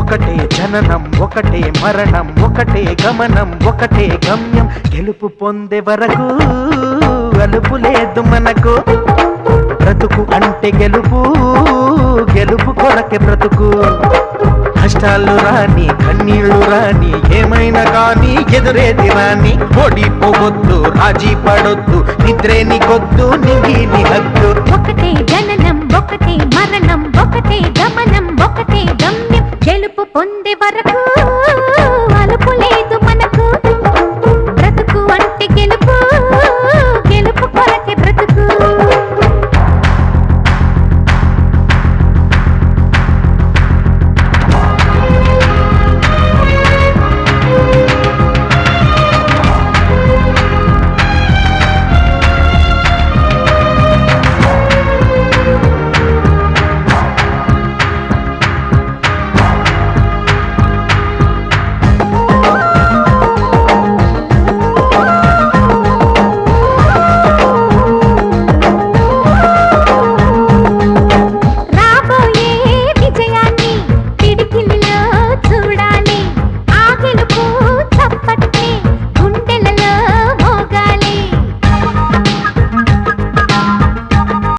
ఒకటే జననం ఒకటే మరణం ఒకటే గమనం ఒకటే గమ్యం గెలుపు పొందే వరకు అలుపు లేదు మనకు బ్రతుకు అంటే గెలుపు గెలుపు కొరకే బ్రతుకు కష్టాలు రాని కన్నీళ్లు రాని ఏమైనా కానీ ఎదురేది రాని ఓడిపోవద్దు రాజీ పడొద్దు నిద్రే నీకొద్దు నింగి నీ హద్దు ఒకటే జననం ఒకటే మరణం ఒకటే గమనం ఒకటే గమ్యం గెలుపు పొందే వరకు